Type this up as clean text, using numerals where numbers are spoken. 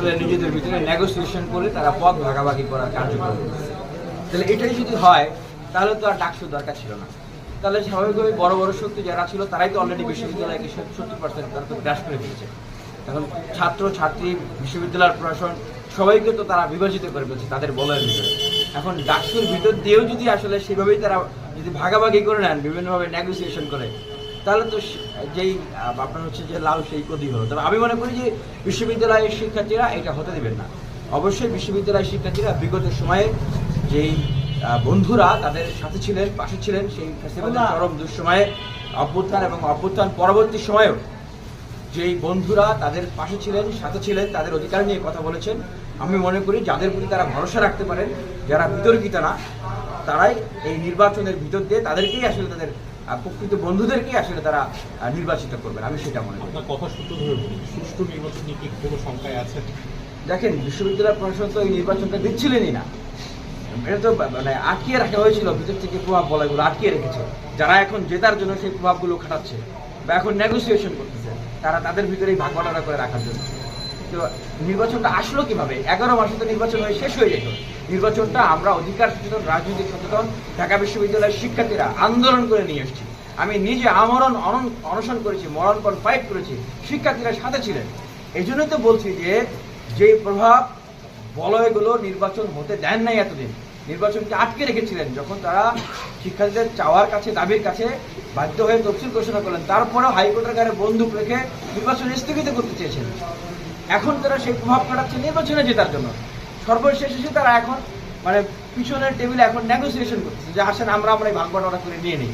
আসলে নিজেদের ভিতরে নেগোসিয়েশন করে তারা পদ ভাগাভাগি করার কার্যক্রম করছে। তাহলে এটাই যদি হয় তাহলে তো আর ডাকসুর দরকার ছিল না। তাহলে স্বাভাবিকভাবে বড় বড় শক্তি যারা ছিল তারাই তো অলরেডি বিশ্ববিদ্যালয়কে 70% তারা তো গ্রাস করে দিয়েছে। এখন ছাত্র ছাত্রী বিশ্ববিদ্যালয়ের প্রশাসন সবাইকে তো তারা বিভাজিত করে ফেলছে তাদের বলয়ের ভিতরে। এখন ডাকসুর ভিতর দিয়েও যদি আসলে সেভাবেই তারা যদি ভাগাভাগি করে নেন বিভিন্নভাবে নেগোসিয়েশন করে, তাহলে তো যেই আপনার হচ্ছে যে লাউ সেই প্রদীপ হলো। তবে আমি মনে করি যে বিশ্ববিদ্যালয়ের শিক্ষার্থীরা এটা হতে দেবেন না। অবশ্যই বিশ্ববিদ্যালয়ের শিক্ষার্থীরা বিগত সময়ে যেই বন্ধুরা তাদের সাথে ছিলেন, পাশে ছিলেন, সেই ফেস্টিভ্যালের চরম দুঃসময়ে অভ্যুত্থান এবং অভ্যুত্থান পরবর্তী সময়েও যেই বন্ধুরা তাদের পাশে ছিলেন, সাথে ছিলেন, তাদের অধিকার নিয়ে কথা বলেছেন, আমি মনে করি যাদের প্রতি তারা ভরসা রাখতে পারেন, যারা বিতর্কিতা না, তারাই এই নির্বাচনের ভিতর দিয়ে তাদেরকেই আসলে তাদের প্রকৃত বন্ধুদেরকেই আসলে তারা নির্বাচিত করবেন, আমি সেটা মনে করি। আপনার কথা সূত্র ধরে বলি, সুষ্ঠু নির্বাচন নিয়ে কি কোনো শঙ্কায় আছে? দেখেন, বিশ্ববিদ্যালয় প্রশাসন তো এই নির্বাচনটা দিচ্ছিলেনই না। এটা তো মানে আটকিয়ে রাখা হয়েছিল, ভিতর থেকে প্রভাব বলাগুলো আটকিয়ে রেখেছে। যারা এখন জেতার জন্য সেই প্রভাবগুলো খাটাচ্ছে বা এখন নেগোসিয়েশন করতেছে, তারা তাদের ভিতরেই ভাগ বাটোয়ারা করে রাখার জন্য। তো নির্বাচনটা আসলো কিভাবে? 11 মাসে তো নির্বাচন হয়ে শেষ হয়ে যেত। নির্বাচনটা আমরা অধিকার সচেতন, রাজনৈতিক সচেতন ঢাকা বিশ্ববিদ্যালয়ের শিক্ষার্থীরা আন্দোলন করে নিয়ে এসেছি। আমি নিজে আমরণ অনশন করেছি, মরণপণ ফাইট করেছি, শিক্ষার্থীরা সাথে ছিলেন। এই জন্যই তো বলছি যে যেই প্রভাব বলয়গুলো নির্বাচন হতে দেন নাই এতদিন, নির্বাচনকে আটকে রেখেছিলেন, যখন তারা শিক্ষার্থীদের চাওয়ার কাছে, দাবির কাছে বাধ্য হয়ে তফসিল ঘোষণা করলেন, তারপরেও হাইকোর্টের গায়ে বন্দুক রেখে নির্বাচন স্থগিত করতে চেয়েছেন। এখন তারা সেই প্রভাব কাটাচ্ছে নির্বাচনে জেতার জন্য। সর্বশেষ এসে তারা এখন মানে পিছনের টেবিলে এখন নেগোসিয়েশন করতেছে যে আসেন আমরা এই ভাগ বাটোয়ারা করে নিয়ে নিই।